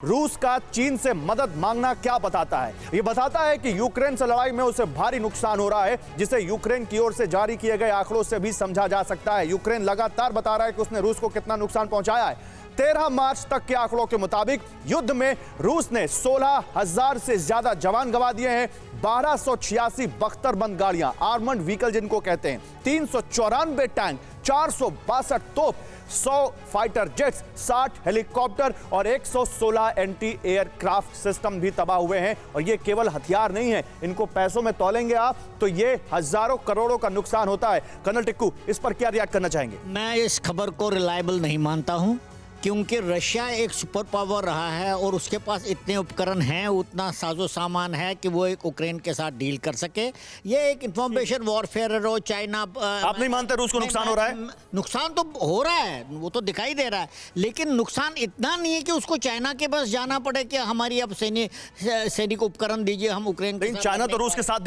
रूस का चीन से मदद मांगना क्या बताता है? यह बताता है कि यूक्रेन से लड़ाई में उसे भारी नुकसान हो रहा है, जिसे यूक्रेन की ओर से जारी किए गए आंकड़ों से भी समझा जा सकता है। यूक्रेन लगातार बता रहा है कि उसने रूस को कितना नुकसान पहुंचाया है। 13 मार्च तक के आंकड़ों के मुताबिक युद्ध में रूस ने 16,000 से ज्यादा जवान गंवा दिए हैं, 1286 बख्तरबंद गाड़ियां, आर्मर्ड व्हीकल जिनको कहते हैं, 394 टैंक, 462 तोप, 100 फाइटर जेट्स, 60 हेलीकॉप्टर और 116 एंटी एयरक्राफ्ट सिस्टम भी तबाह हुए हैं। और ये केवल हथियार नहीं है, इनको पैसों में तौलेंगे आप तो ये हजारों करोड़ों का नुकसान होता है। कर्नल टिक्कू, इस पर क्या रिएक्ट करना चाहेंगे? मैं इस खबर को रिलायबल नहीं मानता हूं, क्योंकि रशिया एक सुपर पावर रहा है और उसके पास इतने उपकरण हैं, उतना साजो सामान है कि वो एक यूक्रेन के साथ डील कर सके। ये एक इंफॉर्मेशन वॉरफेयर हो, चाइना। आप नहीं मानते रूस को नुकसान हो रहा है? नुकसान तो हो रहा है, वो तो दिखाई दे रहा है, लेकिन नुकसान इतना नहीं है कि उसको चाइना के पास जाना पड़े कि हमारी अब सैनिक उपकरण दीजिए, हम यूक्रेन के साथ। चाइना तो रूस के साथ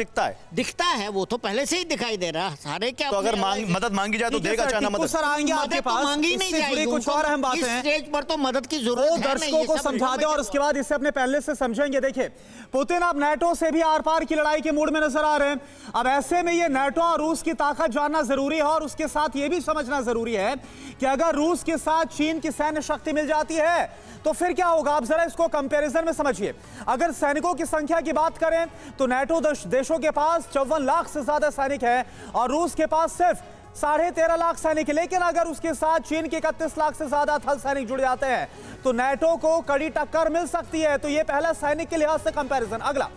दिखता है, वो तो पहले से ही दिखाई दे रहा है। सारे क्या तो अगर मदद मांगी जाए तो देगा चाइना मदद? सर आएंगे आपके पास, मांगी नहीं जाएगी। कुछ और अहम बात है, स्टेज पर तो मदद की जरूरत है। दर्शकों को समझा दे और उसके बाद इसे अपने पहले से समझेंगे। देखिए, पुतिन अब नाटो से भी आर पार की लड़ाई के मूड में नजर आ रहे हैं। अब ऐसे में ये नाटो और रूस की ताकत जानना जरूरी है और उसके साथ ये भी समझना जरूरी है कि अगर रूस के साथ चीन की सैन्य शक्ति मिल जाती है तो फिर क्या होगा। आप जरा इसको कंपैरिजन में समझिए। अगर सैनिकों की संख्या की बात करें तो नाटो देशों के पास 54 लाख से ज्यादा सैनिक है और रूस के पास सिर्फ 13.5 लाख सैनिक। लेकिन अगर उसके साथ चीन के 31 लाख से ज्यादा थल सैनिक जुड़ जाते हैं तो नाटो को कड़ी टक्कर मिल सकती है। तो यह पहला सैनिक के लिहाज से कंपैरिजन। अगला,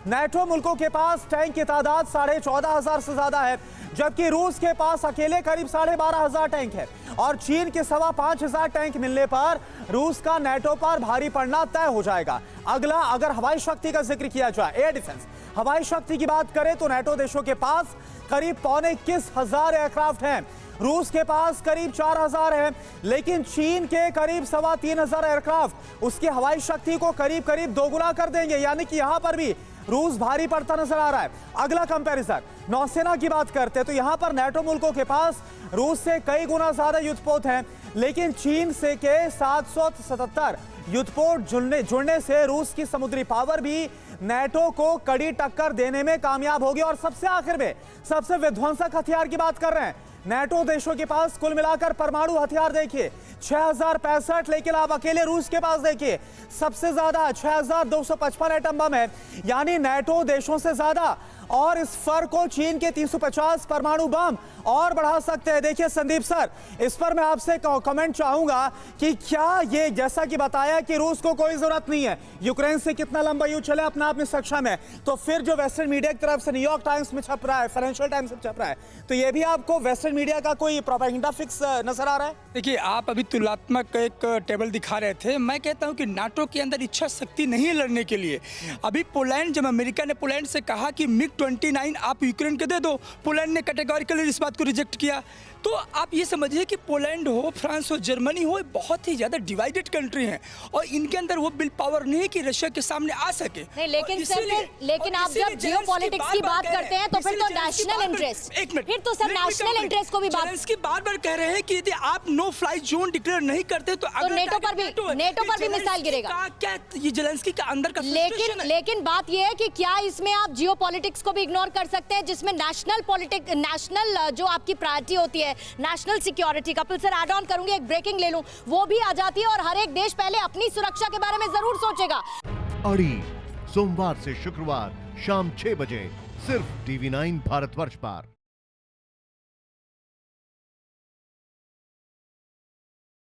नाटो मुल्कों के पास टैंक की तादाद 14,500 से ज्यादा है, जबकि रूस के पास अकेले करीब 12,500 टैंक है और चीन के 5,500 टैंक मिलने पर रूस का नाटो पर भारी पड़ना तय हो जाएगा। अगला, अगर हवाई शक्ति का जिक्र किया जाए, एयर डिफेंस, हवाई शक्ति की बात करें तो नाटो देशों के पास करीब 21,500 एयरक्राफ्ट हैं, रूस के पास करीब 4,000 है, लेकिन चीन के करीब 3,500 एयरक्राफ्ट उसकी हवाई शक्ति को करीब दोगुना कर देंगे। यानी कि यहां पर भी रूस भारी पड़ता नजर आ रहा है। अगला कंपैरिजन, नौसेना की बात करते हैं तो यहां पर नाटो मुल्कों के पास रूस से कई गुना ज्यादा युद्धपोत हैं, लेकिन चीन से के 777 युद्धपोत जुड़ने से रूस की समुद्री पावर भी नाटो को कड़ी टक्कर देने में कामयाब होगी। और सबसे आखिर में सबसे विध्वंसक हथियार की बात कर रहे हैं, नाटो देशों के पास कुल मिलाकर परमाणु हथियार देखिए 6,065, लेकिन आप अकेले रूस के पास देखिए सबसे ज्यादा 6,255 एटम बम है, यानी नाटो देशों से ज्यादा। और इस फर्क को चीन के 350 परमाणु बम और बढ़ा सकते हैं। देखिए संदीप सर, इस पर मैं आपसे कमेंट चाहूंगा कि क्या ये जैसा कि बताया कि रूस को कोई जरूरत नहीं है, यूक्रेन से कितना लंबा युद्ध चले अपने आप में सक्षम है, तो फिर जो वेस्टर्न मीडिया की तरफ से न्यूयॉर्क टाइम्स में छप रहा है, फाइनेंशियल टाइम्स में छप रहा है, तो ये भी आपको वेस्टर्न मीडिया का कोई प्रोपेगेंडा फिक्स नजर आ रहा है? देखिए, आप अभी तुलनात्मक एक टेबल दिखा रहे थे। मैं कहता हूं कि नाटो के अंदर इच्छा शक्ति नहीं है लड़ने के लिए। अभी पोलैंड, जब अमेरिका ने पोलैंड से कहा कि MiG-29 आप यूक्रेन के दे दो, पोलैंड ने कैटेगोरिकली इस बात को रिजेक्ट किया। तो आप ये समझिए कि पोलैंड हो, फ्रांस हो, जर्मनी हो, बहुत ही ज्यादा डिवाइडेड कंट्री हैं और इनके अंदर वो विल पावर नहीं है कि रशिया के सामने आ सके। नहीं, लेकिन आप जब जियोपॉलिटिक्स की बात करते हैं तो फिर तो नेशनल इंटरेस्ट, फिर तो सर नेशनल इंटरेस्ट को भी बार कह रहे हैं कि यदि आप नो फ्लाई जोन डिक्लेयर नहीं करते तो नेटो पर भी मिसाइल गिरेगा। क्या ये जेलेंस्की का अंदर का? लेकिन बात ये है कि क्या इसमें आप जियोपॉलिटिक्स को भी इग्नोर कर सकते हैं, जिसमें नेशनल जो आपकी प्रायोरिटी होती है, national security. Kapil sir, add on करूंगी, एक ब्रेकिंग ले लूं, वो भी आ जाती है और हर एक देश पहले अपनी सुरक्षा के बारे में जरूर सोचेगा। अड़ी, सोमवार से शुक्रवार शाम 6 बजे सिर्फ TV9 भारतवर्ष पर।